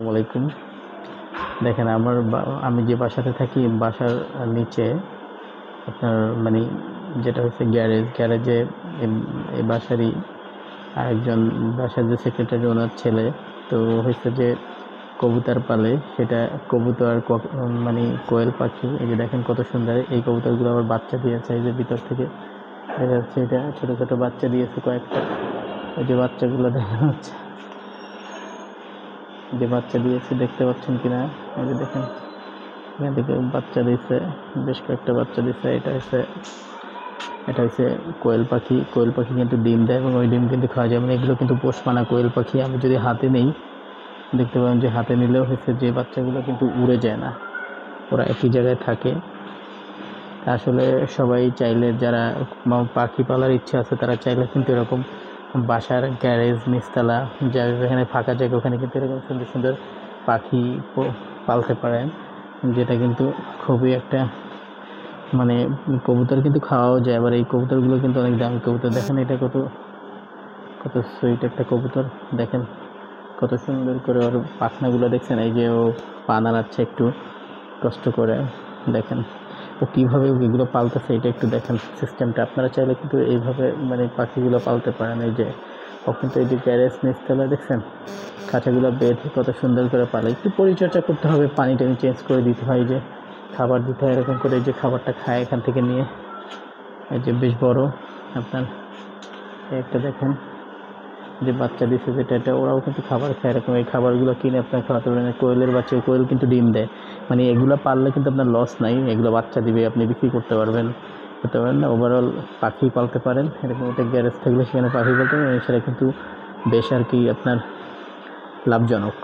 আসসালামু আলাইকুম। দেখেন আমি যে বাসাতে থাকি বাসার নিচে আপনার মানে যেটা হচ্ছে গ্যারেজে এই বাসারই আরেকজন বাসার যে সেক্রেটারি ওনার ছেলে তো হয়েছে যে কবুতর পালে সেটা কবুতর মানে কোয়েল পাখি এই যে দেখেন কত সুন্দর এই কবুতরগুলো আবার বাচ্চা দিয়েছে এই যে ভিতর থেকে দেখা যাচ্ছে এটা ছোট ছোট বাচ্চা দিয়েছে কয়েকটা এই যে বাচ্চাগুলো দেখা যাচ্ছে যে বাচ্চা দিয়েছে দেখতে পাচ্ছেন কিনা এই যে দেখেন এখান থেকে বাচ্চা দিয়েছে বেশ কয়েকটা বাচ্চা দিয়েছে এটা হচ্ছে কোয়েল পাখি কিন্তু ডিম দেয় এবং ওই ডিম কিন্তু খাওয়া যায় মানে এগুলো কিন্তু পোষ মানা কোয়েল পাখি আমি যদি হাতে নেই দেখতে পাবেন যে হাতে নিলেও হচ্ছে যে বাচ্চাগুলো কিন্তু উড়ে যায় না ওরা একই জায়গায় থাকে আসলে সবাই চাইলে যারা পাখি পালার ইচ্ছা আছে তারা চাইলে কিন্তু এরকম বাসার গ্যারেজ নিচতলা যেখানে ফাঁকা জায়গা ওখানে কিন্তু এরকম সুন্দর সুন্দর পাখি পালতে পারেন যেটা কিন্তু খুবই একটা মানে কবুতর কিন্তু খাওয়াও যায় আবার এই কবুতরগুলো কিন্তু অনেক দামি কবুতর দেখেন এটা কত কত সুইট একটা কবুতর দেখেন কত সুন্দর করে ওর পাখনাগুলো দেখছেন এই যে ও পা নাড়াচ্ছে একটু কষ্ট করে দেখেন ও কীভাবে এগুলো পালতেছে এটা একটু দেখেন সিস্টেমটা আপনারা চাইলে কিন্তু এইভাবে মানে পাখিগুলো পালতে পারেন এই যে ও কিন্তু এই যে গ্যারেজ নিচতলা দেখছেন খাঁচাগুলো বেঁধে কত সুন্দর করে পালে একটু পরিচর্যা করতে হবে পানি টানি চেঞ্জ করে দিতে হয় যে খাবার দিতে হয় এরকম করে এই যে খাবারটা খায় এখান থেকে নিয়ে এই যে বেশ বড় আপনার একটা দেখেন যে বাচ্চা দিচ্ছে যেটা এটা ওরাও কিন্তু খাবার খায় এরকম এই খাবারগুলো কিনে আপনার খাওয়াতে পারেন কোয়েলের বাচ্চা কোয়েল কিন্তু ডিম দেয় মানে এগুলো পাললে কিন্তু আপনার লস নাই এগুলো বাচ্চা দিবে আপনি বিক্রি করতে পারবেন না ওভারঅল পাখি পালতে পারেন এরকম একটা গ্যারেজ থাকলে সেখানে পাখি পালতে পারেন সেটা কিন্তু বেশ আর কি আপনার লাভজনক।